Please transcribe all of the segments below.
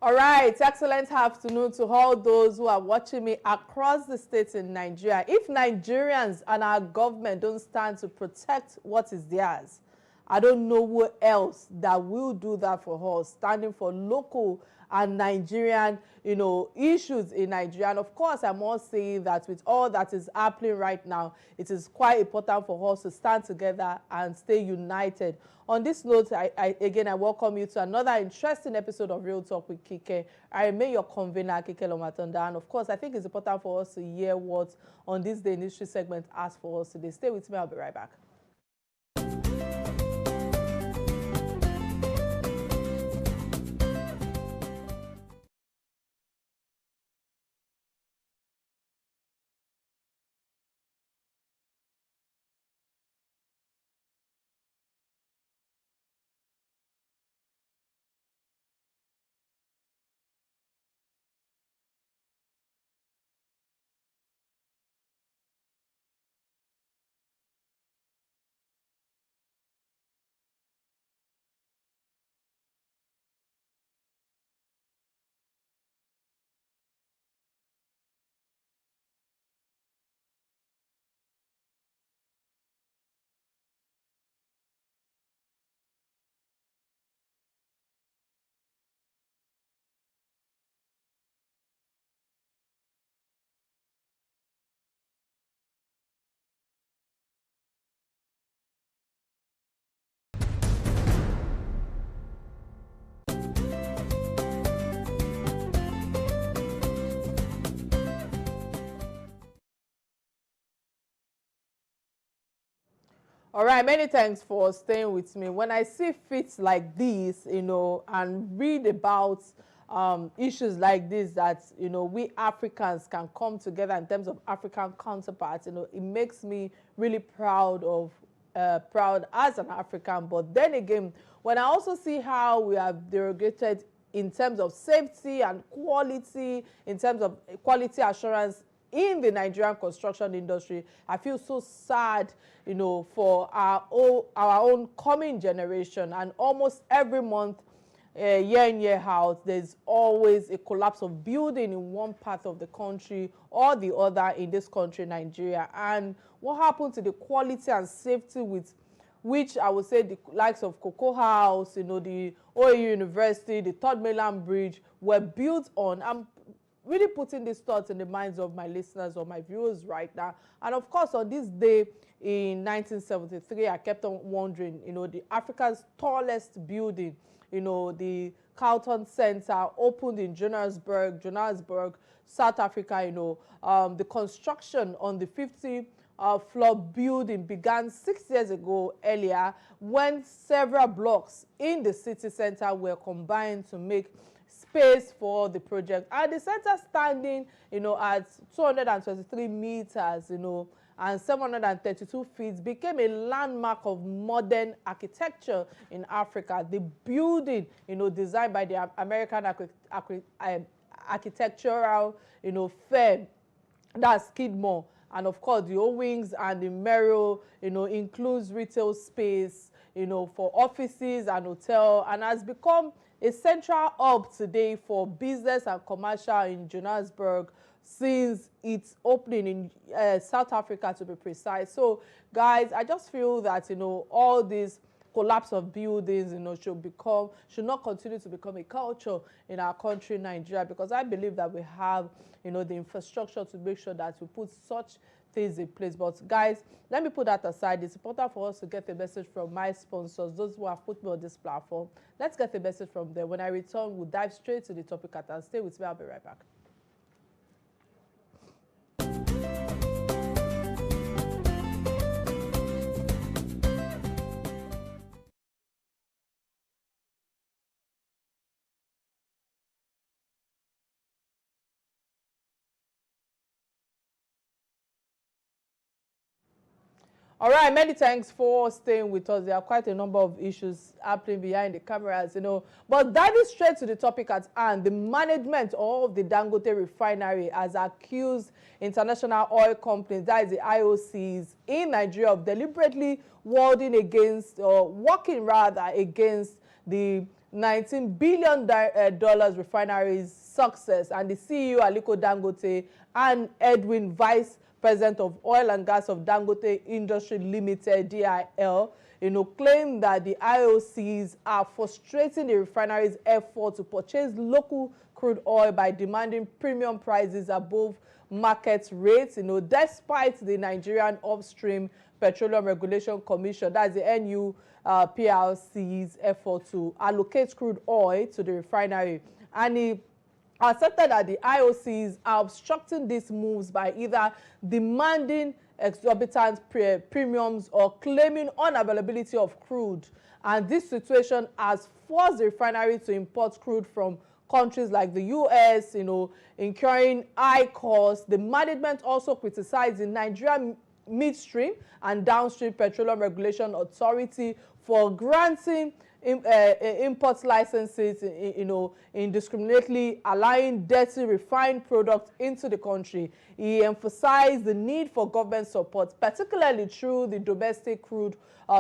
All right, excellent afternoon to all those who are watching me across the states in Nigeria. If Nigerians and our government don't stand to protect what is theirs, I don't know who else that will do that for us, standing for local and Nigerian, issues in Nigeria. And of course, I must say that with all that is happening right now, it is quite important for us to stand together and stay united. On this note, I welcome you to another interesting episode of Real Talk with Kike. I remain your convener, Kike Atanda-Owo. And of course, I think it's important for us to hear what On This Day Industry segment asked for us today. Stay with me, I'll be right back. All right, many thanks for staying with me. When I see feats like this, and read about issues like this that, we Africans can come together in terms of African counterparts, it makes me really proud as an African. But then again, when I also see how we have derogated in terms of safety and quality, in terms of quality assurance in the Nigerian construction industry, I feel so sad, for our own coming generation. And almost every month, year in, year out, there's always a collapse of building in one part of the country or the other in this country, Nigeria. And what happened to the quality and safety with which I would say the likes of Cocoa House, the OAU University, the Third Mainland Bridge were built on? I'm really putting these thoughts in the minds of my listeners or my viewers right now. And of course, on this day in 1973, I kept on wondering, the Africa's tallest building, the Carlton Center, opened in Johannesburg, South Africa. The construction on the 50-floor building began 6 years ago earlier, when several blocks in the city center were combined to make space for the project. And the center standing, at 223 meters, and 732 feet, became a landmark of modern architecture in Africa. The building, designed by the American architectural, firm, that's Skidmore. And of course, the O-Wings and the Merrill, includes retail space, for offices and hotel, and has become a central hub today for business and commercial in Johannesburg since its opening in South Africa, to be precise. So, guys, I just feel that, all these collapse of buildings, should not continue to become a culture in our country, Nigeria, because I believe that we have, the infrastructure to make sure that we put such things in place. But guys, let me put that aside. It's important for us to get a message from my sponsors, those who have put me on this platform. Let's get a message from them. When I return, we'll dive straight to the topic at hand. Stay with me, I'll be right back. All right, many thanks for staying with us. There are quite a number of issues happening behind the cameras, But diving straight to the topic at hand, the management of the Dangote refinery has accused international oil companies, that is the IOCs, in Nigeria of deliberately working against the $19 billion dollars refinery's success, and the CEO Aliko Dangote and Edwin, Vice President of Oil and Gas of Dangote Industry Limited (DIL), claim that the IOCs are frustrating the refinery's effort to purchase local crude oil by demanding premium prices above market rates, despite the Nigerian Upstream Petroleum Regulation Commission, that's the NUPRC's effort to allocate crude oil to the refinery. And he asserted that the IOCs are obstructing these moves by either demanding exorbitant premiums or claiming unavailability of crude. And this situation has forced the refinery to import crude from countries like the US, incurring high costs. The management also criticized the Nigerian Midstream and Downstream Petroleum Regulation Authority for granting import licenses, indiscriminately allowing dirty refined products into the country. He emphasized the need for government support, particularly through the domestic crude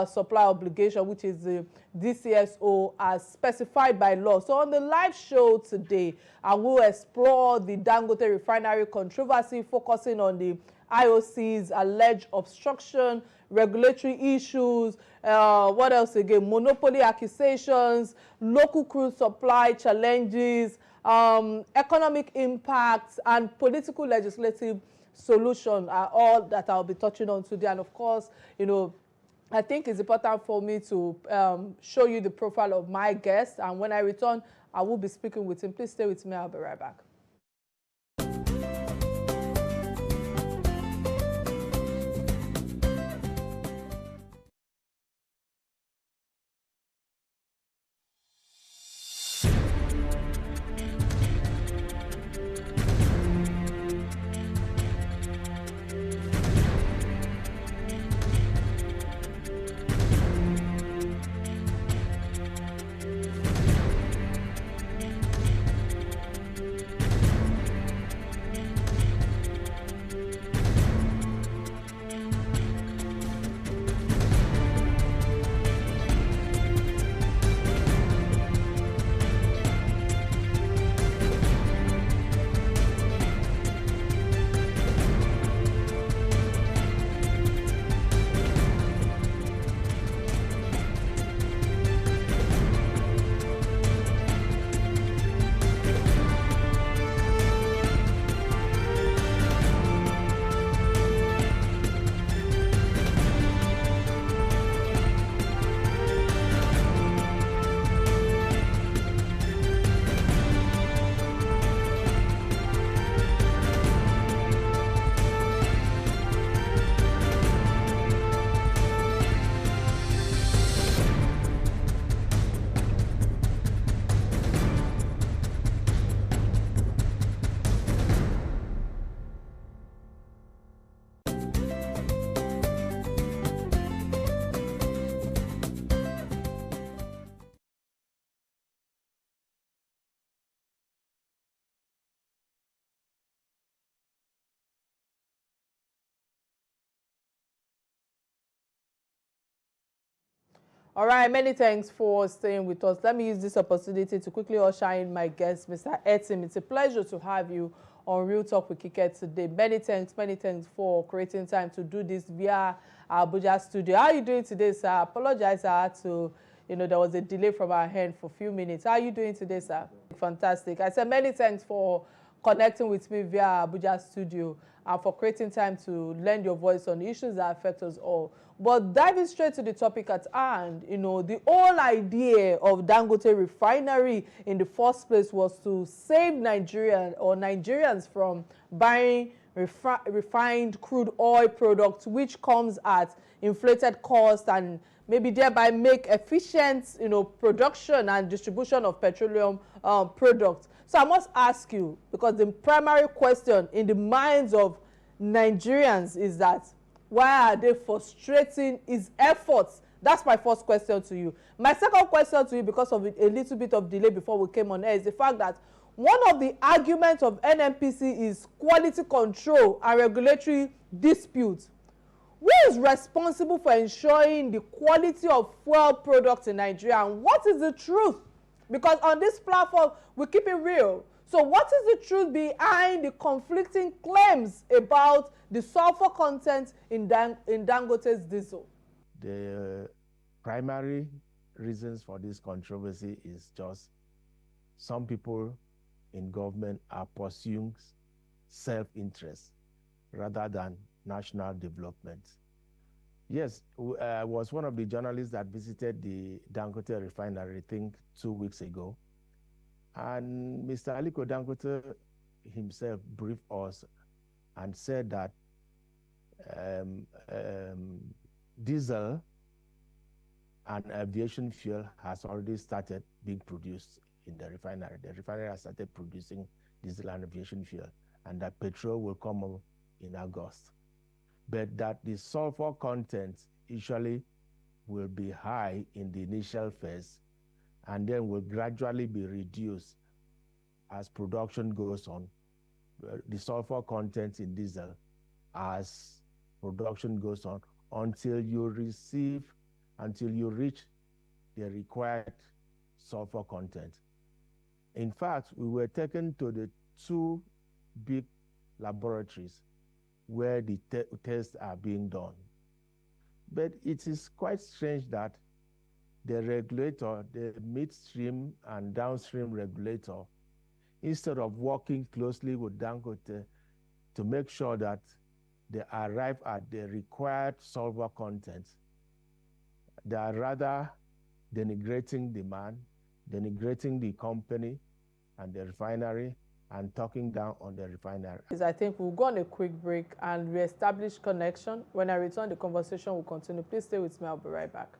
supply obligation, which is the DCSO, as specified by law. So on the live show today, I will explore the Dangote refinery controversy, focusing on the IOC's alleged obstruction, regulatory issues, what else again? Monopoly accusations, local crude supply challenges, economic impacts, and political legislative solution are all that I'll be touching on today. And of course, I think it's important for me to show you the profile of my guest. And when I return, I will be speaking with him. Please stay with me. I'll be right back. All right, many thanks for staying with us. Let me use this opportunity to quickly usher in my guest, Mr. Etim. It's a pleasure to have you on Real Talk with Kike today. Many thanks for creating time to do this via our Abuja studio. How are you doing today, sir? I apologize, I had to, there was a delay from our end for a few minutes. How are you doing today, sir? Fantastic. I said many thanks for connecting with me via Abuja studio and for creating time to lend your voice on issues that affect us all. But diving straight to the topic at hand, the whole idea of Dangote refinery in the first place was to save Nigerians from buying refined crude oil products, which comes at inflated cost, and maybe thereby make efficient, production and distribution of petroleum products. So I must ask you, because the primary question in the minds of Nigerians is that, why are they frustrating his efforts? That's my first question to you. My second question to you, because of a little bit of delay before we came on air, is the fact that one of the arguments of NNPC is quality control and regulatory disputes. Who is responsible for ensuring the quality of fuel products in Nigeria, and what is the truth Because on this platform, we keep it real. So what is the truth behind the conflicting claims about the sulfur content in Dangote's diesel? The primary reasons for this controversy is just some people in government are pursuing self-interest rather than national development. Yes, I was one of the journalists that visited the Dangote refinery, I think 2 weeks ago. And Mr. Aliko Dangote himself briefed us and said that diesel and aviation fuel has already started being produced in the refinery. The refinery has started producing diesel and aviation fuel, and that petrol will come up in August. But that the sulfur content usually will be high in the initial phase and then will gradually be reduced as production goes on. The sulfur content in diesel as production goes on until you reach the required sulfur content. In fact, we were taken to the 2 big laboratories where the tests are being done. But it is quite strange that the regulator, the midstream and downstream regulator, instead of working closely with Dangote to make sure that they arrive at the required sulfur content, they are rather denigrating the man, denigrating the company and the refinery, and talking down on the refinery. I think we'll go on a quick break and reestablish connection. When I return, the conversation will continue. Please stay with me. I'll be right back.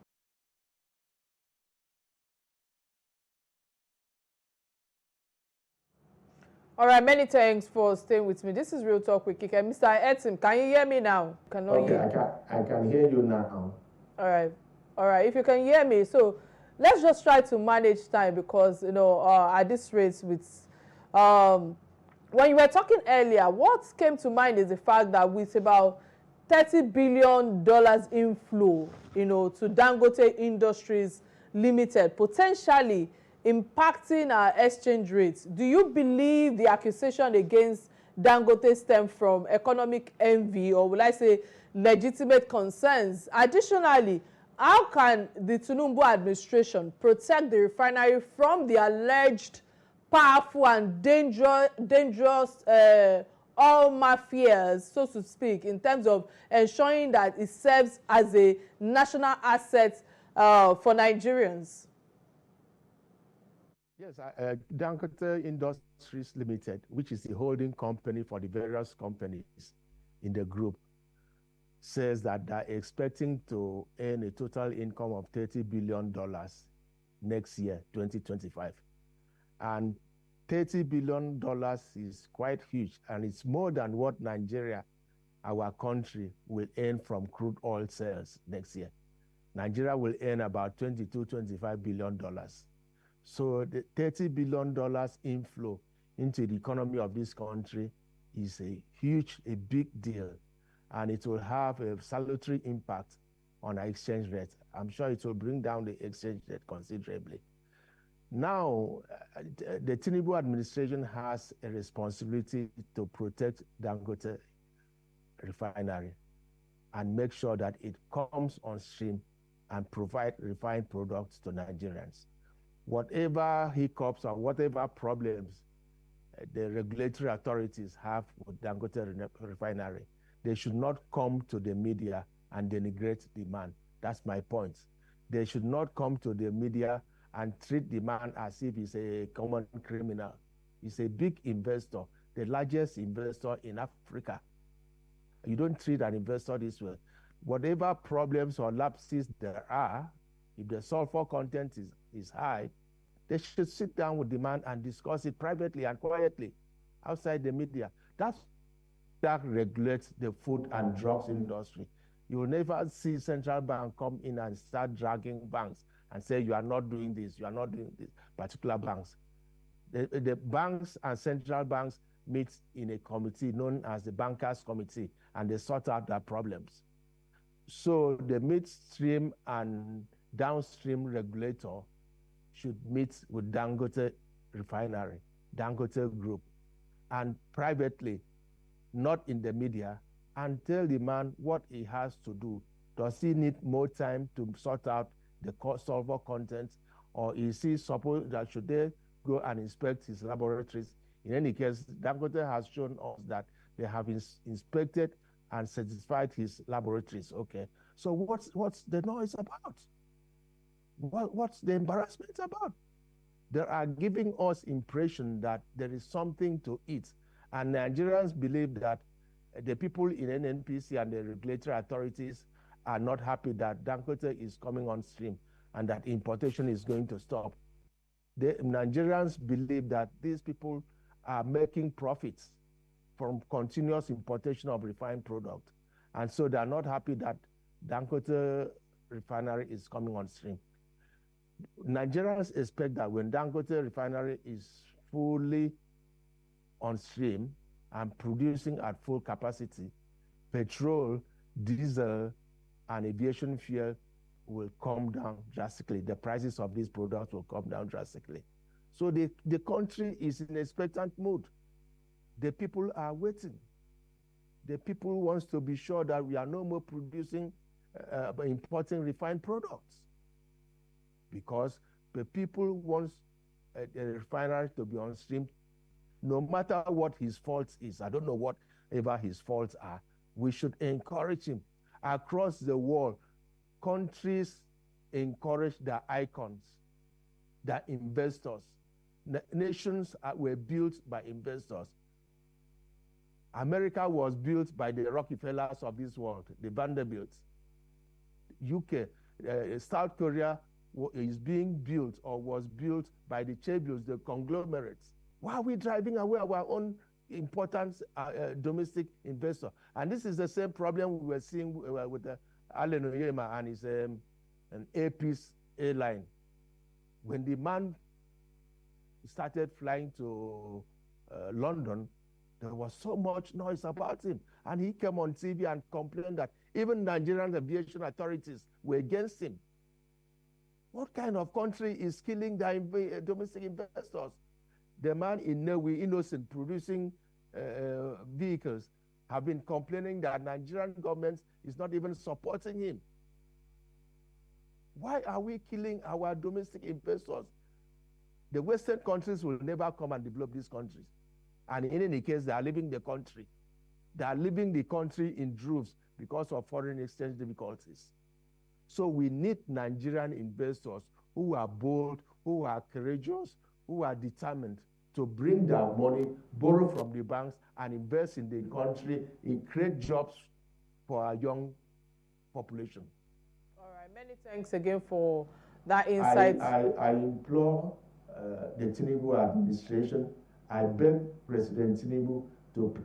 All right, many thanks for staying with me. This is Real Talk with Kike. Mr. Etim, can you hear me now? Okay, I can hear you now. All right. If you can hear me, so let's just try to manage time because at this rate with when you were talking earlier, what came to mind is the fact that with about $30 billion inflow, to Dangote Industries Limited, potentially impacting our exchange rates, do you believe the accusation against Dangote stem from economic envy, or will I say legitimate concerns? Additionally, how can the Tinubu administration protect the refinery from the alleged powerful and dangerous oil mafias, so to speak, in terms of ensuring that it serves as a national asset for Nigerians? Yes, Dangote Industries Limited, which is the holding company for the various companies in the group, says that they're expecting to earn a total income of $30 billion next year, 2025. And $30 billion is quite huge, and it's more than what Nigeria, our country, will earn from crude oil sales next year. Nigeria will earn about $22–25 billion. So the $30 billion inflow into the economy of this country is a big deal, and it will have a salutary impact on our exchange rate. I'm sure it will bring down the exchange rate considerably. Now, the Tinubu administration has a responsibility to protect Dangote refinery and make sure that it comes on stream and provide refined products to Nigerians. Whatever hiccups or whatever problems the regulatory authorities have with Dangote refinery, they should not come to the media and denigrate the man. That's my point. They should not come to the media and treat the man as if he's a common criminal. He's a big investor, the largest investor in Africa. You don't treat an investor this way. Whatever problems or lapses there are, if the sulfur content is high, they should sit down with the man and discuss it privately and quietly outside the media. That regulates the food and drugs industry. You will never see central bank come in and start dragging banks and say, you are not doing this, you are not doing this, particular banks. The banks and central banks meet in a committee known as the Bankers Committee, and they sort out their problems. So the midstream and downstream regulator should meet with Dangote refinery, Dangote group, and privately, not in the media, and tell the man what he has to do. Does he need more time to sort out the sulfur content, or is he supposed that should they go and inspect his laboratories? In any case, Dangote has shown us that they have inspected and certified his laboratories. Okay, so what's the noise about? What's the embarrassment about? They are giving us impression that there is something to eat, and Nigerians believe that the people in NNPC and the regulatory authorities are not happy that Dangote is coming on stream and that importation is going to stop. The Nigerians believe that these people are making profits from continuous importation of refined product, and so they are not happy that Dangote refinery is coming on stream. Nigerians expect that when Dangote refinery is fully on stream and producing at full capacity, petrol, diesel, and aviation fuel will come down drastically. The prices of these products will come down drastically. So the country is in expectant mood. The people are waiting. The people want to be sure that we are no more importing refined products, because the people want a refinery to be on stream, no matter what his fault is. I don't know whatever his faults are. We should encourage him. Across the world, countries encourage their icons, their investors. Nations were built by investors. America was built by the Rockefellers of this world, the Vanderbilts. UK, South Korea is being built or was built by the Chaebils, the conglomerates. Why are we driving away our own important domestic investor? And this is the same problem we were seeing with Allen Onyema and his an Airpeace airline. When the man started flying to London, there was so much noise about him. And he came on TV and complained that even Nigerian aviation authorities were against him. What kind of country is killing their domestic investors? The man in Norway, innocent, producing vehicles, have been complaining that Nigerian government is not even supporting him. Why are we killing our domestic investors? The Western countries will never come and develop these countries. And in any case, they are leaving the country. They are leaving the country in droves because of foreign exchange difficulties. So we need Nigerian investors who are bold, who are courageous, who are determined to bring their money, borrow from the banks, and invest in the country, and create jobs for our young population. All right, many thanks again for that insight. I implore the Tinubu administration, I beg President Tinubu to...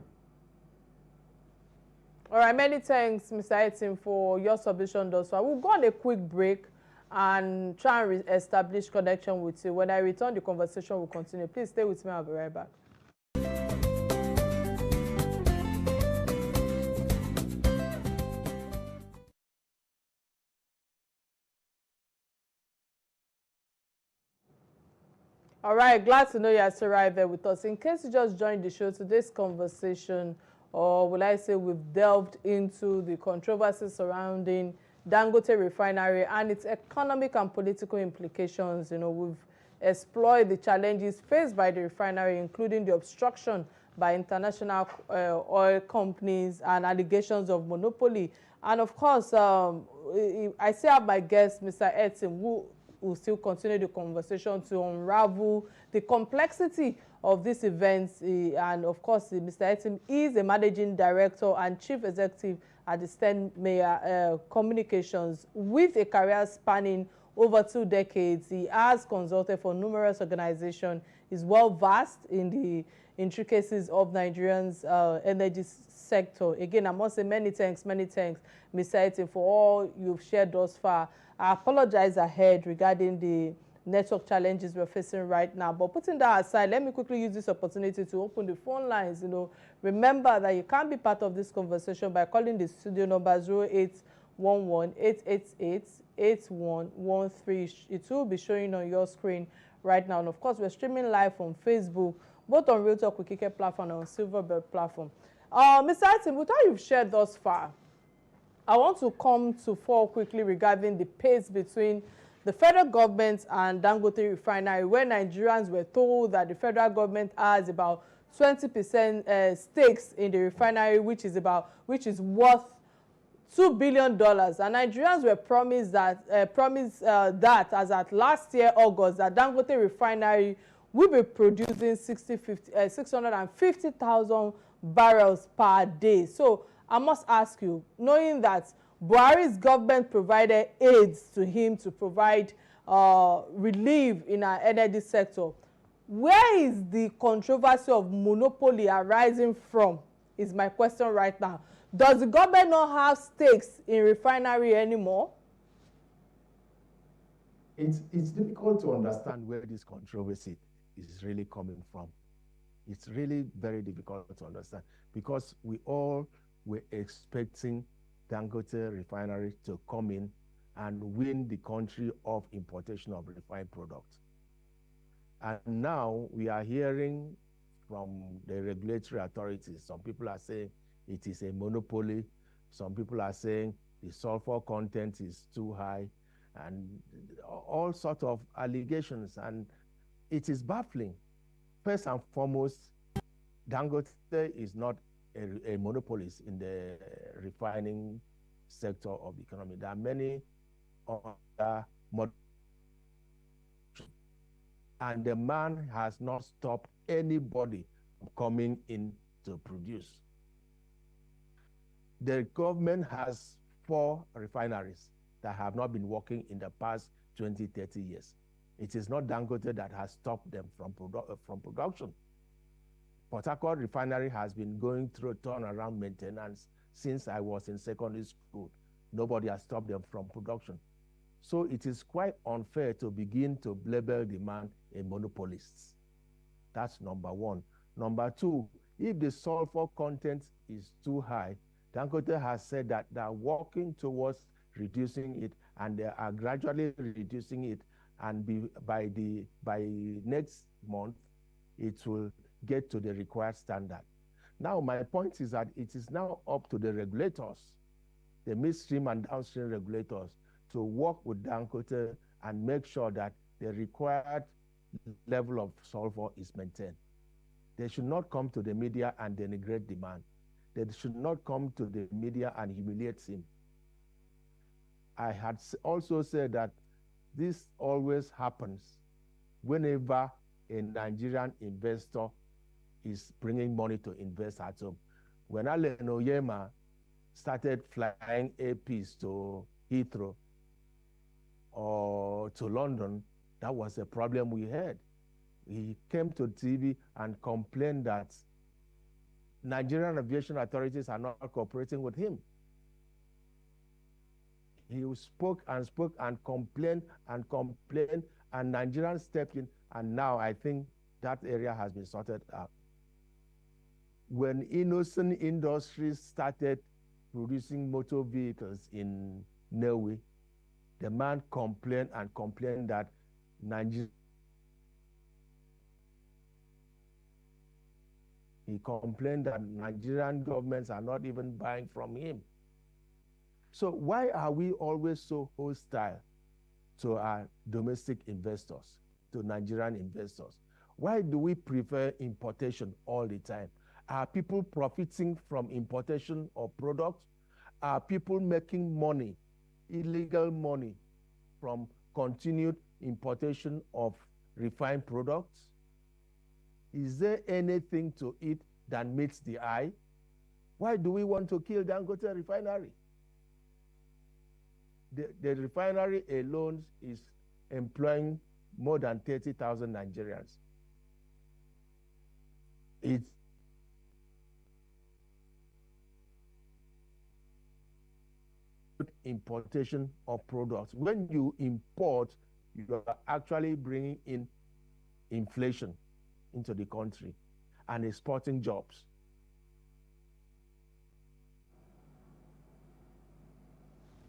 All right, many thanks, Mr. Etim, for your submission thus far. We'll go on a quick break and try and establish connection with you. When I return, the conversation will continue. Please stay with me. I'll be right back. All right, glad to know you are still right there with us. In case you just joined the show, today's conversation, or will I say we've delved into the controversy surrounding Dangote refinery and its economic and political implications. You know, we've explored the challenges faced by the refinery, including the obstruction by international oil companies and allegations of monopoly. And of course, I still have my guest, Mr. Etim, who will still continue the conversation to unravel the complexity of these events. And of course, Mr. Etim is a managing director and chief executive at the Sten Meyer Communications. With a career spanning over 2 decades, he has consulted for numerous organizations. He's well versed in the intricacies of Nigerians' energy sector. Again, I must say many thanks, Mr. Etim, for all you've shared thus far. I apologize ahead regarding the network challenges we're facing right now. But putting that aside, let me quickly use this opportunity to open the phone lines. You know, remember that you can be part of this conversation by calling the studio number 888-8113. It will be showing on your screen right now. And of course, we're streaming live on Facebook, both on Real Talk with Kike platform and on Silverbird platform. Mr. Atim, with what you've shared thus far, I want to come to fore quickly regarding the pace between the federal government and Dangote refinery, where Nigerians were told that the federal government has about 20% stakes in the refinery, which is worth $2 billion. And Nigerians were promised that as at last year August, that Dangote refinery will be producing 650,000 barrels per day. So I must ask you, knowing that Buhari's government provided aids to him to provide relief in our energy sector, where is the controversy of monopoly arising from, is my question right now. Does the government not have stakes in refinery anymore? It's difficult to understand where this controversy is really coming from. It's really very difficult to understand, because we all were expecting Dangote refinery to come in and win the country of importation of refined products. And now we are hearing from the regulatory authorities, some people are saying it is a monopoly, some people are saying the sulfur content is too high, and all sorts of allegations, and it is baffling. First and foremost, Dangote is not a monopolist in the refining sector of the economy. There are many other and the man has not stopped anybody from coming in to produce. The government has 4 refineries that have not been working in the past 20, 30 years. It is not Dangote that has stopped them from production. Port Harcourt refinery has been going through turnaround maintenance since I was in secondary school. Nobody has stopped them from production. So it is quite unfair to begin to label the man a monopolist. That's number one. Number two, if the sulfur content is too high, Dangote has said that they are working towards reducing it, and they are gradually reducing it, and by next month, it will get to the required standard. Now, my point is that it is now up to the regulators, the midstream and downstream regulators, to work with Dangote and make sure that the required level of sulfur is maintained. They should not come to the media and denigrate the man. They should not come to the media and humiliate him. I had also said that this always happens whenever a Nigerian investor is bringing money to invest at home. When Allen Oyema started flying APs to Heathrow or to London, that was a problem we had. He came to TV and complained that Nigerian aviation authorities are not cooperating with him. He spoke and complained, and Nigerians stepped in, and now I think that area has been sorted out. When Innocent Industries started producing motor vehicles in Norway, the man complained that Nigerian governments are not even buying from him. So why are we always so hostile to our domestic investors, to Nigerian investors? Why do we prefer importation all the time? Are people profiting from importation of products? Are people making money, illegal money, from continued importation of refined products? Is there anything to it that meets the eye? Why do we want to kill Dangote refinery? The refinery alone is employing more than 30,000 Nigerians. It's importation of products. When you import, you are actually bringing in inflation into the country and exporting jobs.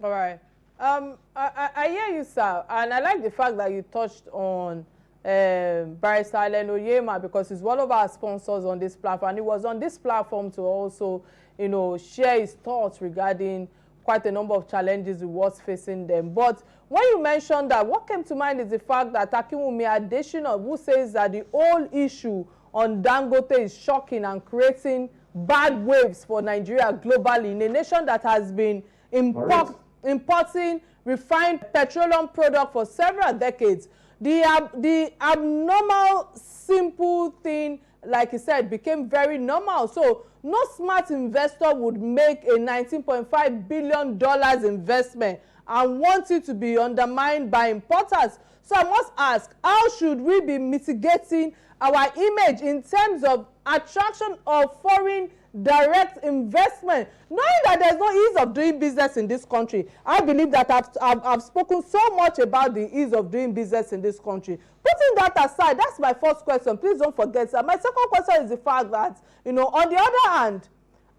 All right. I hear you, sir, and I like the fact that you touched on Barrister Oyema, because he's one of our sponsors on this platform. And he was on this platform to also, share his thoughts regarding quite a number of challenges he was facing them. But when you mentioned that, what came to mind is the fact that Akinwumi Adesina, who says that the whole issue on Dangote is shocking and creating bad waves for Nigeria globally, in a nation that has been importing refined petroleum product for several decades. The abnormal simple thing, like he said, became very normal. So no smart investor would make a $19.5 billion investment and want it to be undermined by importers. So I must ask, how should we be mitigating our image in terms of attraction of foreign direct investment, knowing that there's no ease of doing business in this country? I believe that I've spoken so much about the ease of doing business in this country. Putting that aside, that's my first question. Please don't forget that. My second question is the fact that, on the other hand,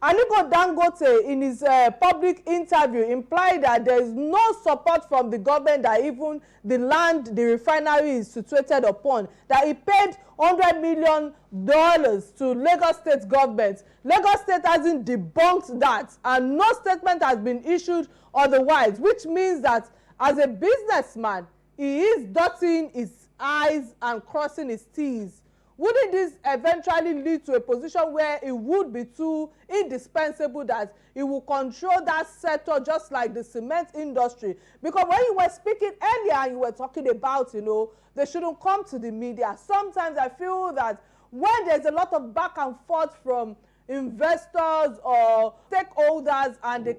Aliko Dangote in his public interview implied that there is no support from the government, that even the land the refinery is situated upon, that he paid $100 million to Lagos State government. Lagos State hasn't debunked that, and no statement has been issued otherwise, which means that as a businessman, he is dotting his I's and crossing his T's. Wouldn't this eventually lead to a position where it would be too indispensable that it will control that sector, just like the cement industry? Because when you were speaking earlier, you were talking about, they shouldn't come to the media. Sometimes I feel that when there's a lot of back and forth from investors or stakeholders, and they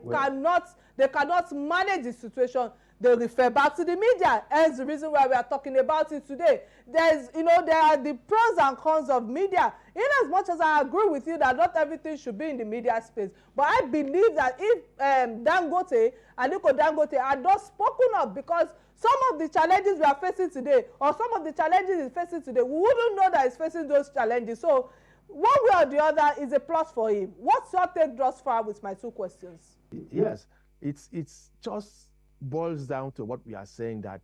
cannot manage the situation, they refer back to the media. Hence the reason why we are talking about it today. There are the pros and cons of media. In as much as I agree with you that not everything should be in the media space, but I believe that if Dangote, Aliko Dangote, had not spoken up, because some of the challenges we are facing today, or some of the challenges he's facing today, we wouldn't know that he's facing those challenges. So one way or the other is a plus for him. What's your take thus far with my two questions? Yes, it's just boils down to what we are saying, that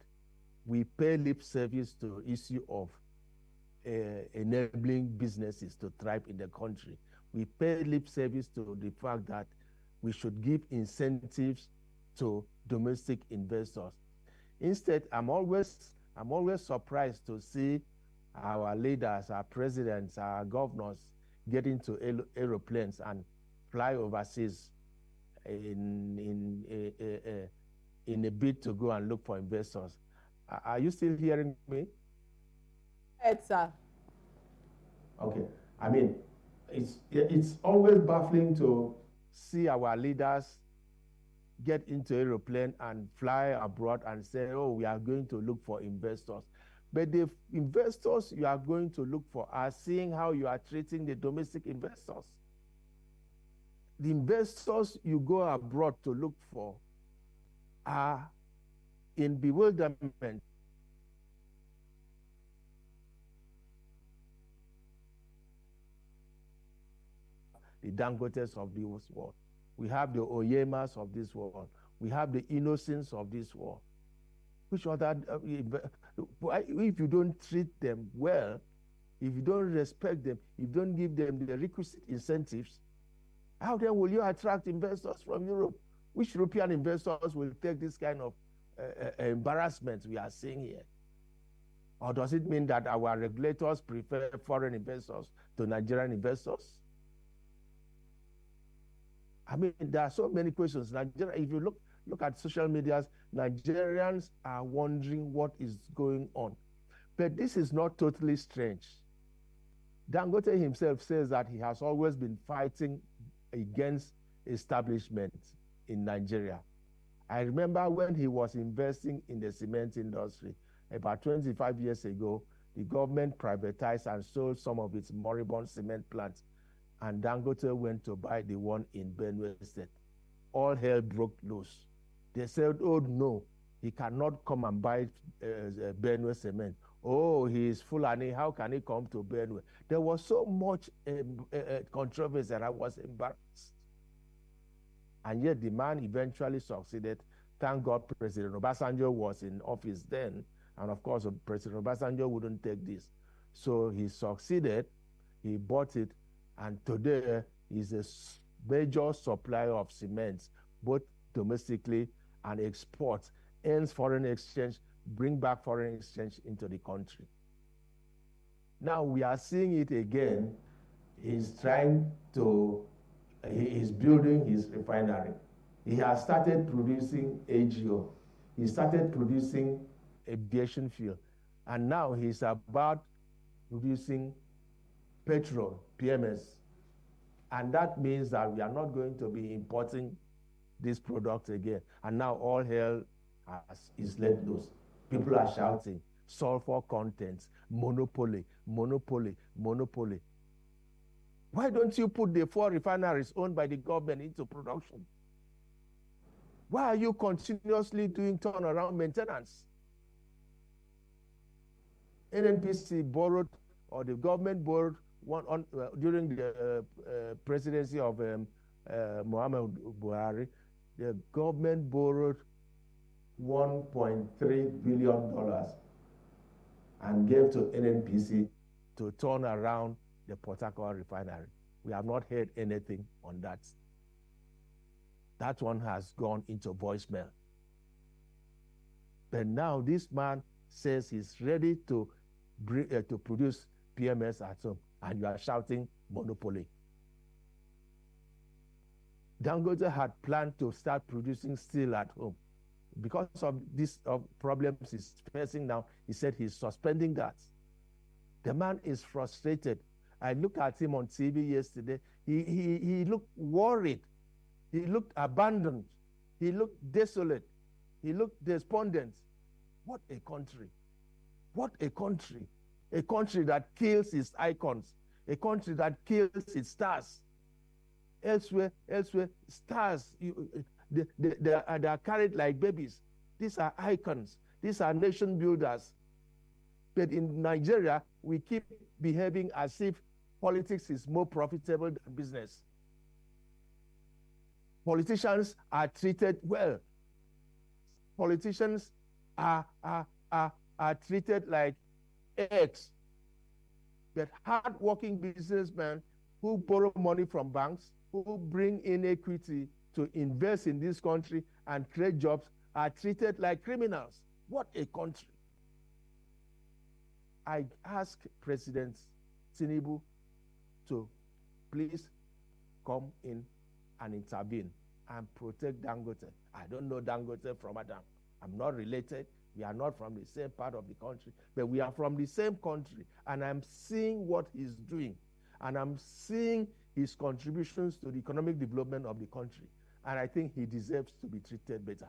we pay lip service to issue of enabling businesses to thrive in the country. We pay lip service to the fact that we should give incentives to domestic investors. Instead, I'm always surprised to see our leaders, our presidents, our governors get into aeroplanes and fly overseas in a bid to go and look for investors. Are you still hearing me? Yes, sir. Okay. I mean, it's always baffling to see our leaders get into aeroplane and fly abroad and say, oh, we are going to look for investors. But the investors you are going to look for are seeing how you are treating the domestic investors. The investors you go abroad to look for are in bewilderment. The Dangotes of this world. We have the Oyemas of this world. We have the Innocents of this world. Which other, if you don't treat them well, if you don't respect them, if you don't give them the requisite incentives, how then will you attract investors from Europe? Which European investors will take this kind of embarrassment we are seeing here? Or does it mean that our regulators prefer foreign investors to Nigerian investors? I mean, there are so many questions. Nigeria, if you look at social media, Nigerians are wondering what is going on. But this is not totally strange. Dangote himself says that he has always been fighting against establishment in Nigeria. I remember when he was investing in the cement industry about 25 years ago, the government privatized and sold some of its moribund cement plants, and Dangote went to buy the one in Benue State. All hell broke loose. They said, oh no, he cannot come and buy Benue cement. Oh, he is Fulani, how can he come to Benue? There was so much controversy that I was embarrassed. And yet the man eventually succeeded thank God President Obasanjo was in office then. And of course, President Obasanjo wouldn't take this. So he succeeded, he bought it, and today he's a major supplier of cement, both domestically and export, earns foreign exchange, bring back foreign exchange into the country. Now we are seeing it again. He's trying to, he is building his refinery. He has started producing AGO. He started producing aviation fuel. And now he's about producing petrol, PMS. And that means that we are not going to be importing this product again. And now all hell is let loose. People are shouting, sulfur contents, monopoly, monopoly, monopoly. Why don't you put the 4 refineries owned by the government into production? Why are you continuously doing turnaround maintenance? NNPC borrowed, or the government borrowed, during the presidency of Muhammad Buhari, the government borrowed $1.3 billion and gave to NNPC to turn around the Port Harcourt refinery. We have not heard anything on that. That one has gone into voicemail. But now this man says he's ready to produce PMS at home, and you are shouting monopoly. Dangote had planned to start producing steel at home. Because of these problems he's facing now, he said he's suspending that. The man is frustrated. I looked at him on TV yesterday. He looked worried. He looked abandoned. He looked desolate. He looked despondent. What a country. What a country. A country that kills its icons. A country that kills its stars. Elsewhere, stars, they are carried like babies. These are icons. These are nation builders. But in Nigeria, we keep behaving as if politics is more profitable than business. Politicians are treated well. Politicians are treated like eggs. But hard-working businessmen who borrow money from banks, who bring in equity to invest in this country and create jobs, are treated like criminals. What a country. I ask President Tinubu to please come in and intervene and protect Dangote. I don't know Dangote from Adam. I'm not related. We are not from the same part of the country, but we are from the same country. And I'm seeing what he's doing. And I'm seeing his contributions to the economic development of the country. And I think he deserves to be treated better.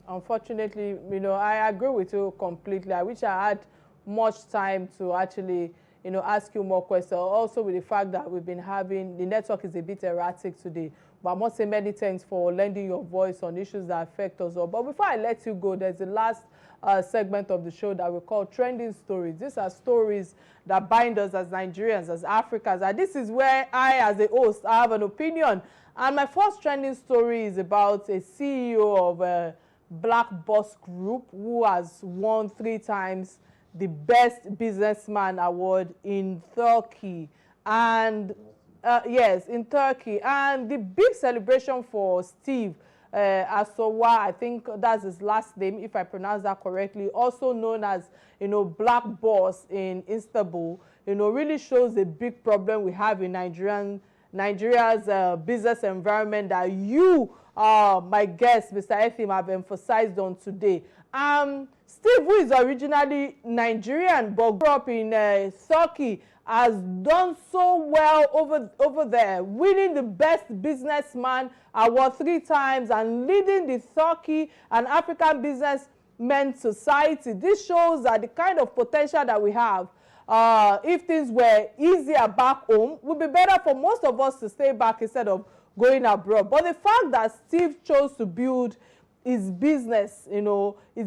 Unfortunately, I agree with you completely. I wish I had much time to actually, ask you more questions. Also with the fact that we've been having, the network is a bit erratic today. But I must say many thanks for lending your voice on issues that affect us all. But before I let you go, there's the last segment of the show that we call Trending Stories. These are stories that bind us as Nigerians, as Africans. And this is where I, as a host, I have an opinion. And my first trending story is about a CEO of a Black Boss Group who has won 3 times the Best Businessman Award in Turkey. And yes, in Turkey. And the big celebration for Steve Asowa, I think that's his last name, if I pronounce that correctly, also known as, Black Boss in Istanbul, really shows the big problem we have in Nigeria's business environment that you, my guest, Mr. Efim, have emphasized on today. Steve, who is originally Nigerian but grew up in Turkey, has done so well over there, winning the Best Businessman Award 3 times and leading the Turkey and African Businessmen Society. This shows that the kind of potential that we have, if things were easier back home, would be better for most of us to stay back instead of going abroad. But the fact that Steve chose to build his business,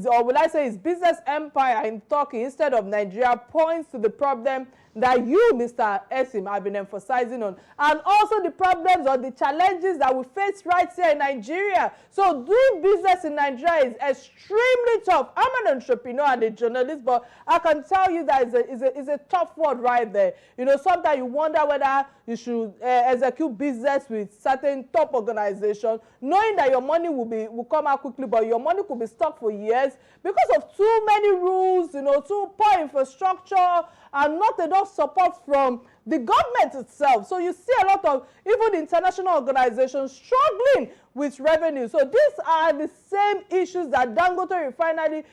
or will I say his business empire in Turkey instead of Nigeria, points to the problem that you, Mr. Esim, have been emphasizing on, and also the problems or the challenges that we face right here in Nigeria. So doing business in Nigeria is extremely tough. I'm an entrepreneur and a journalist, but I can tell you that it's a tough word right there. You know, sometimes you wonder whether you should execute business with certain top organizations, knowing that your money will come out quickly, but your money could be stuck for years because of too many rules, you know, too poor infrastructure, and not enough support from the government itself. So you see a lot of even international organizations struggling with revenue. So these are the same issues that Dangote refinery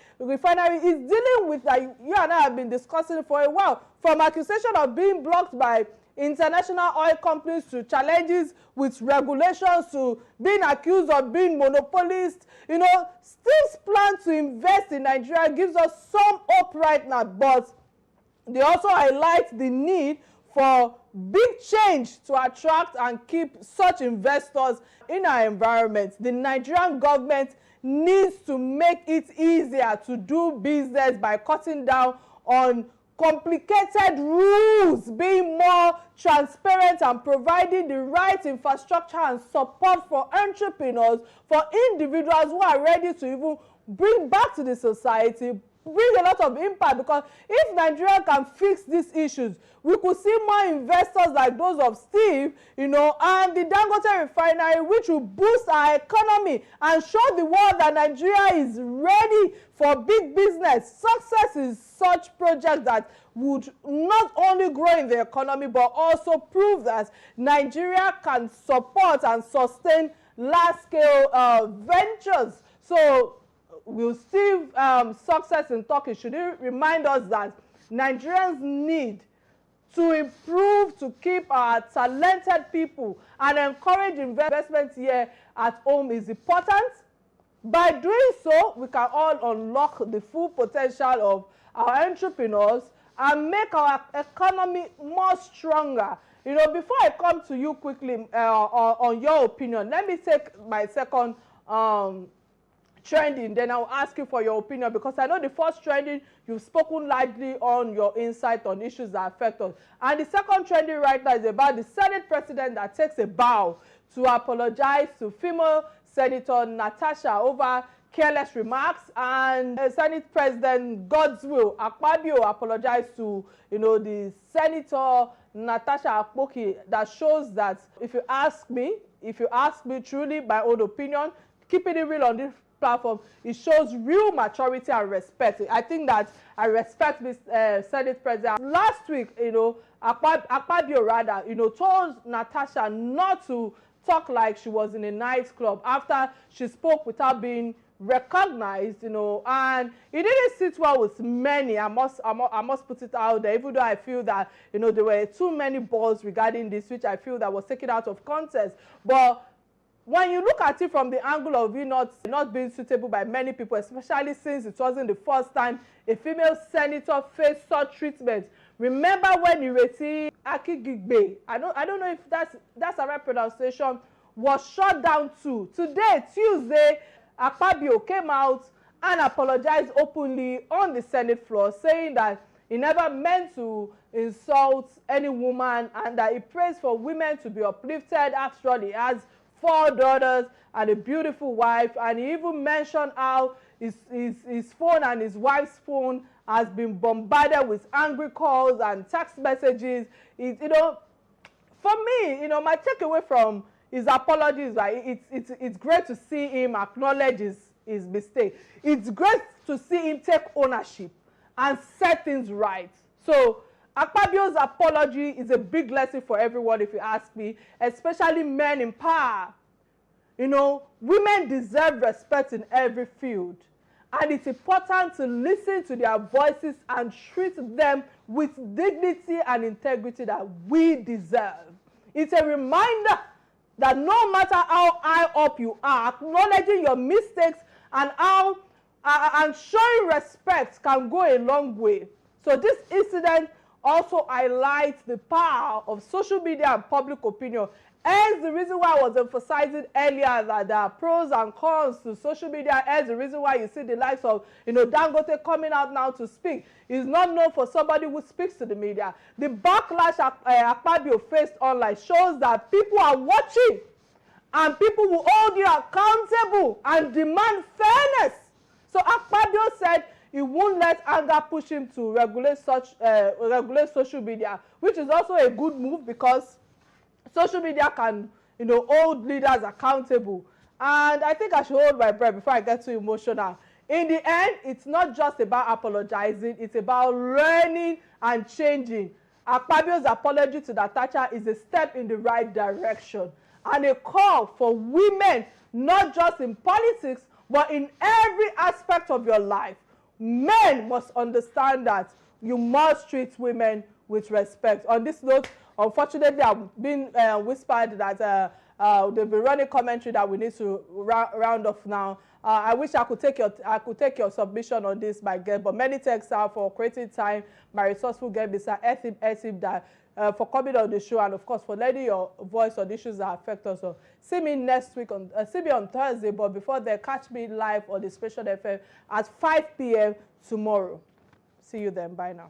is dealing with, that you and I have been discussing for a while, from accusation of being blocked by international oil companies to challenges with regulations to being accused of being monopolist. You know, Steve's plan to invest in Nigeria gives us some hope right now, but they also highlight the need for big change to attract and keep such investors in our environment. The Nigerian government needs to make it easier to do business by cutting down on complicated rules, being more transparent, and providing the right infrastructure and support for entrepreneurs, for individuals who are ready to even bring back to the society, bring a lot of impact. Because if Nigeria can fix these issues, we could see more investors like those of Steve, you know, and the Dangote refinery, which will boost our economy and show the world that Nigeria is ready for big business. Success is such projects that would not only grow in the economy, but also prove that Nigeria can support and sustain large-scale ventures. So will Steve success in Turkey, should it remind us that Nigerians need to improve, to keep our talented people and encourage investment here at home is important. By doing so, we can all unlock the full potential of our entrepreneurs and make our economy more stronger. You know, before I come to you quickly on your opinion, let me take my second trending, then I'll ask you for your opinion, because I know the first trending, you've spoken lightly on your insight on issues that affect us. And the second trending right now is about the Senate president that takes a bow to apologize to female Senator Natasha over careless remarks, and Senate President Godswill Akpabio apologized to, you know, the Senator Natasha Akpoki. That shows that, if you ask me truly, my own opinion, keeping it real on this platform, it shows real maturity and respect. I think that I respect this Senate President. Last week, you know, Akpabio rather, you know, told Natasha not to talk like she was in a nightclub after she spoke without being recognized, you know, and it didn't sit well with many. I must put it out there, even though I feel that, you know, there were too many balls regarding this, which I feel that was taken out of context. But when you look at it from the angle of it not being suitable by many people, especially since it wasn't the first time a female senator faced such treatment. Remember when Ireti Akigigbe, I don't know if that's the right pronunciation, was shut down too. Today, Tuesday, Akpabio came out and apologized openly on the Senate floor, saying that he never meant to insult any woman and that he prays for women to be uplifted. After all, he has 4 daughters and a beautiful wife, and he even mentioned how his phone and his wife's phone has been bombarded with angry calls and text messages. You know, for me, you know, my takeaway from his apologies, right? It's great to see him acknowledge his mistake. It's great to see him take ownership and set things right. So Akpabio's apology is a big lesson for everyone, if you ask me, especially men in power. You know, women deserve respect in every field, and it's important to listen to their voices and treat them with dignity and integrity that we deserve. It's a reminder that no matter how high up you are, acknowledging your mistakes and showing respect can go a long way. So this incident also highlights the power of social media and public opinion. Hence the reason why I was emphasizing earlier that there are pros and cons to social media. Hence the reason why you see the likes of, Dangote coming out now to speak. He's not known for somebody who speaks to the media. The backlash Akpabio faced online shows that people are watching and people will hold you accountable and demand fairness. So Akpabio said he won't let anger push him to regulate social media, which is also a good move because social media can, hold leaders accountable. And I think I should hold my breath before I get too emotional. In the end, it's not just about apologizing, it's about learning and changing. Akpabio's apology to Natasha is a step in the right direction and a call for women, not just in politics, but in every aspect of your life. Men must understand that you must treat women with respect. On this note, unfortunately, I've been whispered that they've been running commentary that we need to round off now. I wish I could take your submission on this, my guest, but many thanks for creating time. My resourceful guest, Mr. Ethim, that for coming on the show and of course for letting your voice on issues that affect us. So see me next week see me on Thursday, but before then, catch me live on the Special FM at 5 p.m. tomorrow. See you then. Bye now.